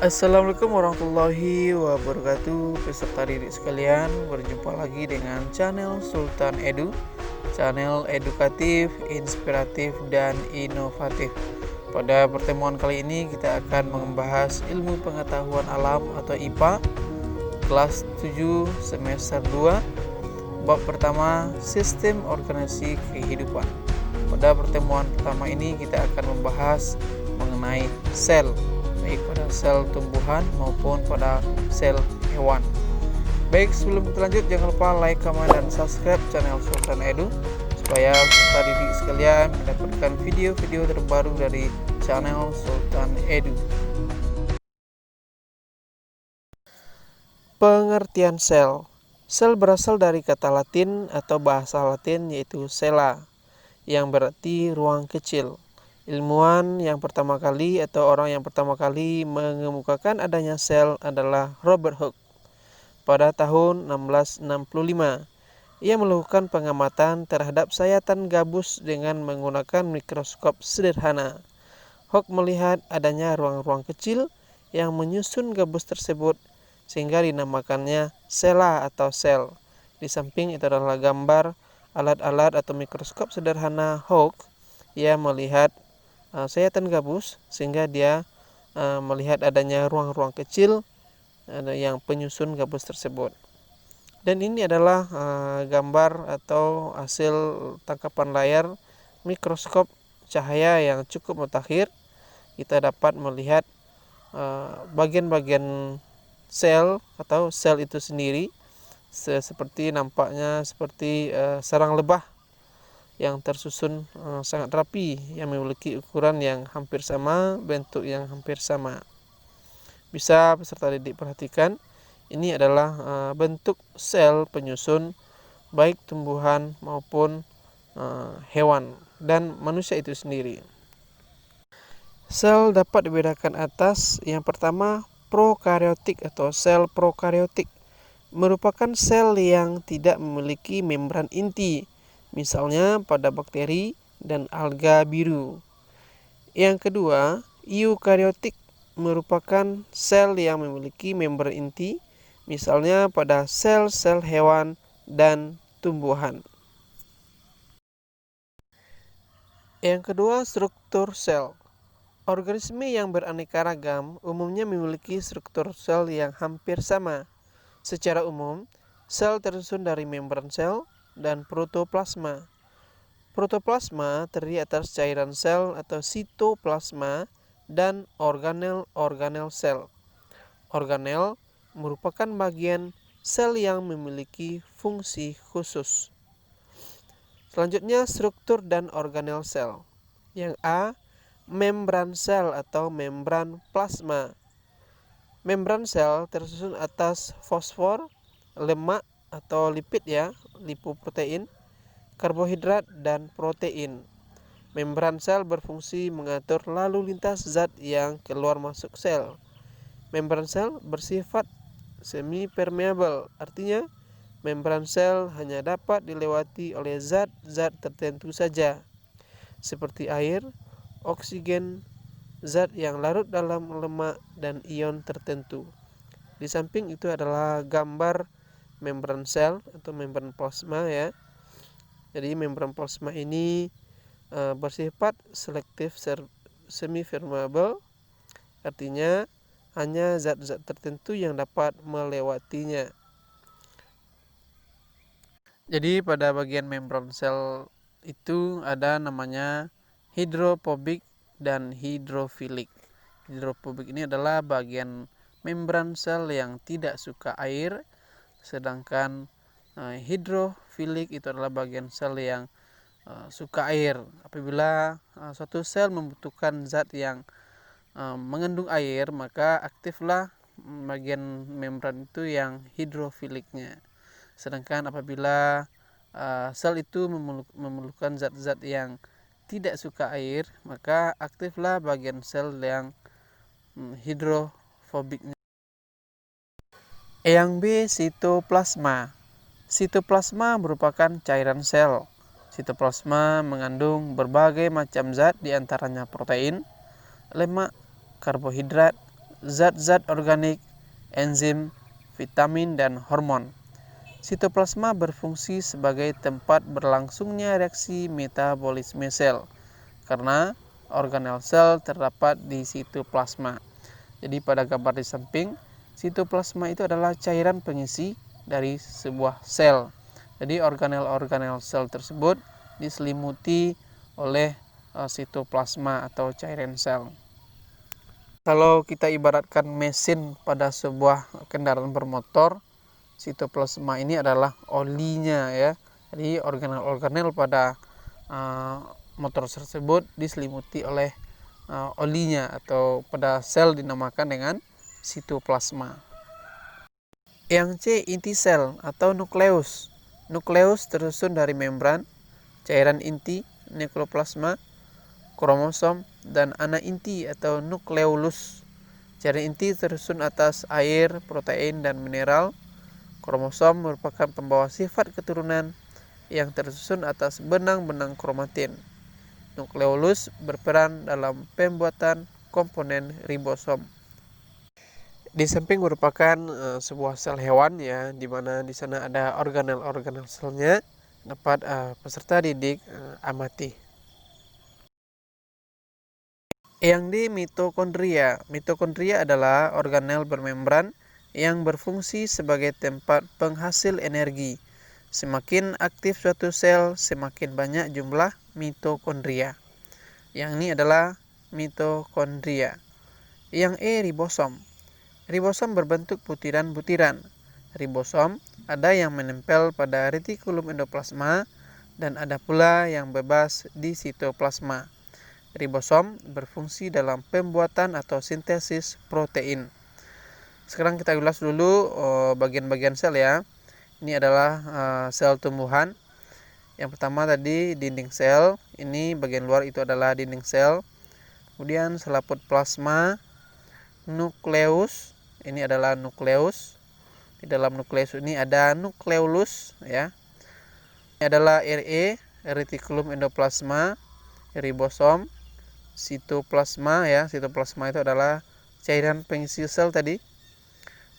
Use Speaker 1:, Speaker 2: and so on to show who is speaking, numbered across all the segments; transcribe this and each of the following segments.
Speaker 1: Assalamualaikum warahmatullahi wabarakatuh. Peserta didik sekalian, berjumpa lagi dengan channel Sultan Edu, channel edukatif, inspiratif, dan inovatif. Pada pertemuan kali ini kita akan membahas ilmu pengetahuan alam atau IPA kelas 7 semester 2, bab pertama, sistem organisasi kehidupan. Pada pertemuan pertama ini kita akan membahas mengenai sel, baik pada sel tumbuhan maupun pada sel hewan. Baik, sebelum kita lanjut, jangan lupa like, comment, dan subscribe channel Sultan Edu supaya peserta didik sekalian mendapatkan video-video terbaru dari channel Sultan Edu. Pengertian sel. Sel berasal dari kata Latin atau bahasa Latin yaitu cella, yang berarti ruang kecil. Ilmuwan yang pertama kali atau orang yang pertama kali mengemukakan adanya sel adalah Robert Hooke. Pada tahun 1665, ia melakukan pengamatan terhadap sayatan gabus dengan menggunakan mikroskop sederhana. Hooke melihat adanya ruang-ruang kecil yang menyusun gabus tersebut sehingga dinamakannya cella atau sel. Di samping itu adalah gambar alat-alat atau mikroskop sederhana Hooke. Ia melihat sayatan gabus sehingga dia melihat adanya ruang-ruang kecil yang penyusun gabus tersebut. Dan ini adalah gambar atau hasil tangkapan layar mikroskop cahaya yang cukup mutakhir. Kita dapat melihat bagian-bagian sel atau sel itu sendiri seperti nampaknya seperti sarang lebah yang tersusun sangat rapi, yang memiliki ukuran yang hampir sama, bentuk yang hampir sama. Bisa peserta didik perhatikan, ini adalah bentuk sel penyusun baik tumbuhan maupun hewan dan manusia itu sendiri. Sel dapat dibedakan atas. Yang pertama, prokaryotik atau sel prokaryotik merupakan sel yang tidak memiliki membran inti, misalnya pada bakteri dan alga biru. Yang kedua, eukaryotik merupakan sel yang memiliki membran inti, misalnya pada sel-sel hewan dan tumbuhan. Yang kedua, struktur sel. Organisme yang beraneka ragam umumnya memiliki struktur sel yang hampir sama. Secara umum, sel tersusun dari membran sel dan protoplasma. Protoplasma terdiri atas cairan sel atau sitoplasma dan organel-organel sel. Organel merupakan bagian sel yang memiliki fungsi khusus. Selanjutnya, struktur dan organel sel. Yang A, membran sel atau membran plasma. Membran sel tersusun atas fosfor, lemak atau lipid lipoprotein, karbohidrat, dan protein. Membran sel berfungsi mengatur lalu lintas zat yang keluar masuk sel. Membran sel bersifat semi-permeable, artinya membran sel hanya dapat dilewati oleh zat-zat tertentu saja, seperti air, oksigen, zat yang larut dalam lemak, dan ion tertentu. Di samping itu adalah gambar membran sel atau membran plasma ya. Jadi membran plasma ini bersifat selektif semi-permeable, artinya hanya zat-zat tertentu yang dapat melewatinya. Jadi pada bagian membran sel itu ada namanya hidrofobik dan hidrofilik. Hidrofobik ini adalah bagian membran sel yang tidak suka air, sedangkan hidrofilik itu adalah bagian sel yang suka air. Apabila suatu sel membutuhkan zat yang mengandung air, maka aktiflah bagian membran itu yang hidrofiliknya. Sedangkan apabila sel itu memerlukan zat-zat yang tidak suka air, maka aktiflah bagian sel yang hidrofobiknya. Yang B, sitoplasma. Sitoplasma merupakan cairan sel. Sitoplasma mengandung berbagai macam zat, diantaranya protein, lemak, karbohidrat, zat-zat organik, enzim, vitamin, dan hormon. Sitoplasma berfungsi sebagai tempat berlangsungnya reaksi metabolisme sel, karena organel sel terdapat di sitoplasma. Jadi pada gambar di samping, sitoplasma itu adalah cairan pengisi dari sebuah sel. Jadi organel-organel sel tersebut diselimuti oleh sitoplasma atau cairan sel. Kalau kita ibaratkan mesin pada sebuah kendaraan bermotor, sitoplasma ini adalah olinya ya. Jadi organel-organel pada motor tersebut diselimuti oleh olinya, atau pada sel dinamakan dengan sitoplasma. Yang C, inti sel atau nukleus. Nukleus tersusun dari membran, cairan inti, nukleoplasma, kromosom, dan anak inti atau nukleolus. Cairan inti tersusun atas air, protein, dan mineral. Kromosom merupakan pembawa sifat keturunan yang tersusun atas benang-benang kromatin. Nukleolus berperan dalam pembuatan komponen ribosom. Di samping merupakan sebuah sel hewan ya, di mana di sana ada organel-organel selnya. Dapat peserta didik amati. Yang di mitokondria. Mitokondria adalah organel bermembran yang berfungsi sebagai tempat penghasil energi. Semakin aktif suatu sel, semakin banyak jumlah mitokondria. Yang ini adalah mitokondria. Yang E, ribosom. Ribosom berbentuk butiran-butiran. Ribosom ada yang menempel pada retikulum endoplasma dan ada pula yang bebas di sitoplasma. Ribosom berfungsi dalam pembuatan atau sintesis protein. Sekarang kita ulas dulu bagian-bagian sel ya. Ini adalah sel tumbuhan. Yang pertama tadi dinding sel. Ini bagian luar itu adalah dinding sel. Kemudian selaput plasma, nukleus. Ini adalah nukleus. Di dalam nukleus ini ada nukleolus ya. Ini adalah RE, retikulum endoplasma, ribosom, sitoplasma ya. Sitoplasma itu adalah cairan pengisi sel tadi.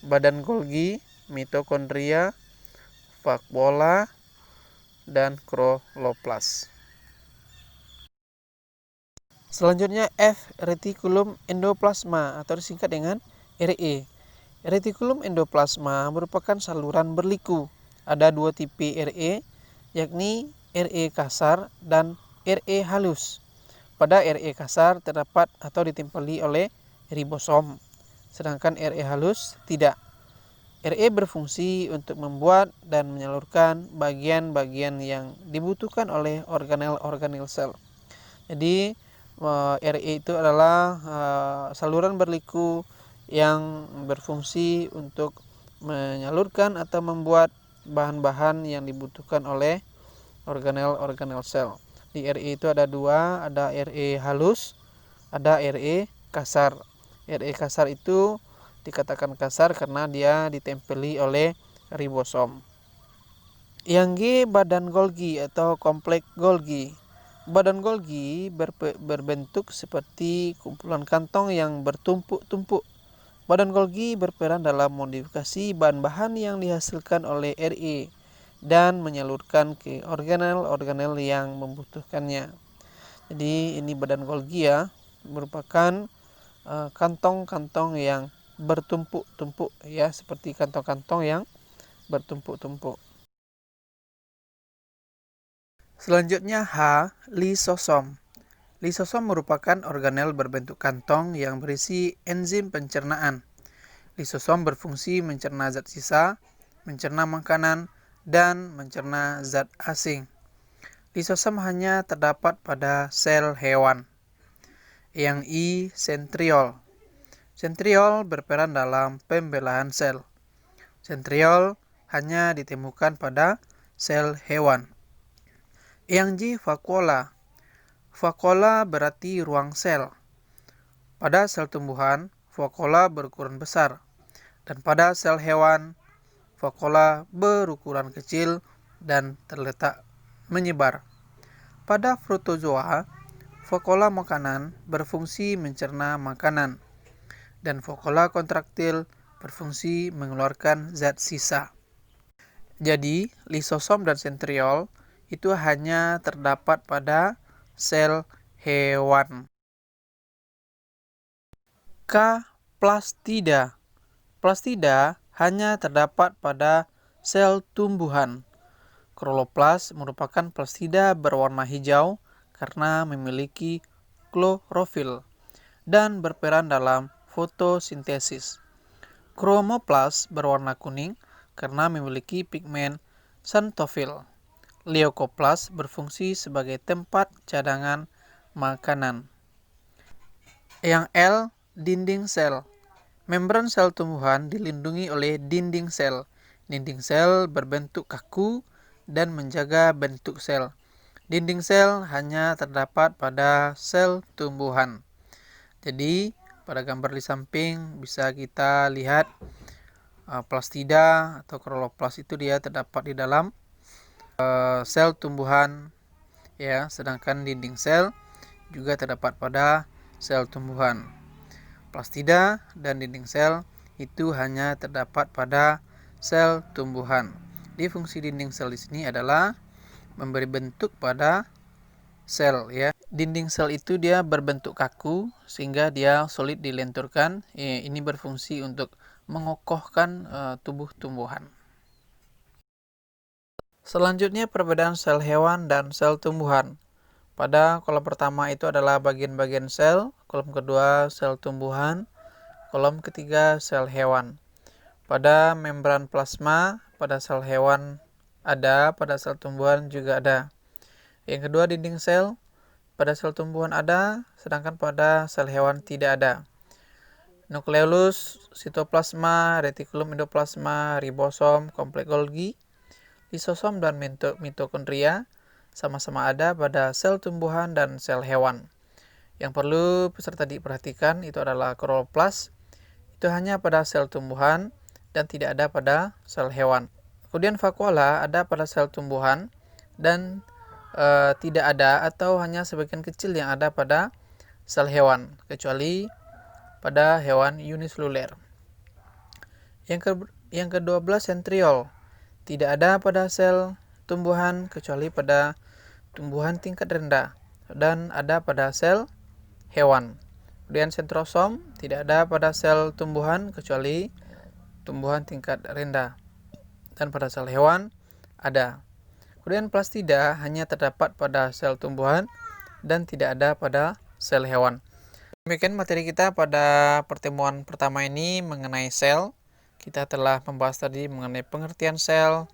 Speaker 1: Badan Golgi, mitokondria, vakuola, dan kloroplas. Selanjutnya F, retikulum endoplasma atau disingkat dengan RE. Retikulum endoplasma merupakan saluran berliku. Ada dua tipe RE, yakni RE kasar dan RE halus. Pada RE kasar terdapat atau ditempeli oleh ribosom, sedangkan RE halus tidak. RE berfungsi untuk membuat dan menyalurkan bagian-bagian yang dibutuhkan oleh organel-organel sel. Jadi RE itu adalah saluran berliku yang berfungsi untuk menyalurkan atau membuat bahan-bahan yang dibutuhkan oleh organel-organel sel. Di RE itu ada dua, ada RE halus, ada RE kasar. RE kasar itu dikatakan kasar karena dia ditempeli oleh ribosom. Yang G, badan Golgi atau kompleks Golgi. Badan Golgi berbentuk seperti kumpulan kantong yang bertumpuk-tumpuk. Badan Golgi berperan dalam modifikasi bahan-bahan yang dihasilkan oleh RE dan menyalurkan ke organel-organel yang membutuhkannya. Jadi ini badan Golgi ya, merupakan kantong-kantong yang bertumpuk-tumpuk ya, seperti kantong-kantong yang bertumpuk-tumpuk. Selanjutnya H, lisosom. Lisosom merupakan organel berbentuk kantong yang berisi enzim pencernaan. Lisosom berfungsi mencerna zat sisa, mencerna makanan, dan mencerna zat asing. Lisosom hanya terdapat pada sel hewan. Yang I, sentriol. Sentriol berperan dalam pembelahan sel. Sentriol hanya ditemukan pada sel hewan. Yang J, vakuola. Vakuola berarti ruang sel. Pada sel tumbuhan, vakuola berukuran besar. Dan pada sel hewan, vakuola berukuran kecil dan terletak menyebar. Pada protozoa, vakuola makanan berfungsi mencerna makanan. dan vakuola kontraktil berfungsi mengeluarkan zat sisa. Jadi, lisosom dan sentriol itu hanya terdapat pada sel hewan. K. Plastida. Plastida hanya terdapat pada sel tumbuhan. Kloroplas merupakan plastida berwarna hijau karena memiliki klorofil dan berperan dalam fotosintesis. Kromoplas berwarna kuning karena memiliki pigmen xanthofil. Leukoplast berfungsi sebagai tempat cadangan makanan. Yang L, dinding sel. Membran sel tumbuhan dilindungi oleh dinding sel. Dinding sel berbentuk kaku dan menjaga bentuk sel. Dinding sel hanya terdapat pada sel tumbuhan. Jadi, pada gambar di samping bisa kita lihat plastida atau kloroplas itu dia terdapat di dalam sel tumbuhan, ya, sedangkan dinding sel juga terdapat pada sel tumbuhan. Plastida dan dinding sel itu hanya terdapat pada sel tumbuhan. Di fungsi dinding sel di sini adalah memberi bentuk pada sel, ya. Dinding sel itu dia berbentuk kaku sehingga dia sulit dilenturkan. Ini berfungsi untuk mengokohkan tubuh tumbuhan. Selanjutnya perbedaan sel hewan dan sel tumbuhan. Pada kolom pertama itu adalah bagian-bagian sel, kolom kedua sel tumbuhan, kolom ketiga sel hewan. Pada membran plasma, pada sel hewan ada, pada sel tumbuhan juga ada. Yang kedua dinding sel, pada sel tumbuhan ada, sedangkan pada sel hewan tidak ada. Nukleolus, sitoplasma, retikulum endoplasma, ribosom, kompleks Golgi, lisosom dan mitokondria sama-sama ada pada sel tumbuhan dan sel hewan. Yang perlu peserta diperhatikan itu adalah kloroplas, itu hanya pada sel tumbuhan dan tidak ada pada sel hewan. Kemudian vakuola ada pada sel tumbuhan dan tidak ada atau hanya sebagian kecil yang ada pada sel hewan, kecuali pada hewan uniseluler. Yang ke-12 sentriol, tidak ada pada sel tumbuhan kecuali pada tumbuhan tingkat rendah dan ada pada sel hewan. Kemudian sentrosom tidak ada pada sel tumbuhan kecuali tumbuhan tingkat rendah dan pada sel hewan ada. Kemudian plastida hanya terdapat pada sel tumbuhan dan tidak ada pada sel hewan. Demikian materi kita pada pertemuan pertama ini mengenai sel. Kita telah membahas tadi mengenai pengertian sel,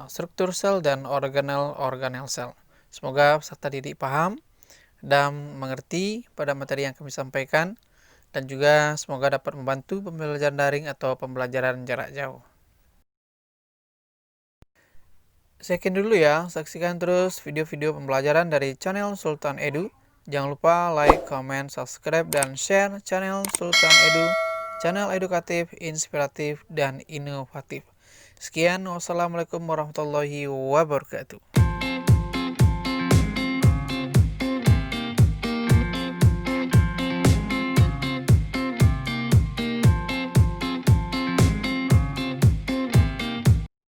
Speaker 1: struktur sel dan organel sel. Semoga peserta didik paham dan mengerti pada materi yang kami sampaikan, dan juga semoga dapat membantu pembelajaran daring atau pembelajaran jarak jauh. Sekian dulu ya, saksikan terus video-video pembelajaran dari channel Sultan Edu. Jangan lupa like, comment, subscribe, dan share channel Sultan Edu, channel edukatif, inspiratif, dan inovatif. Sekian, wassalamualaikum warahmatullahi wabarakatuh.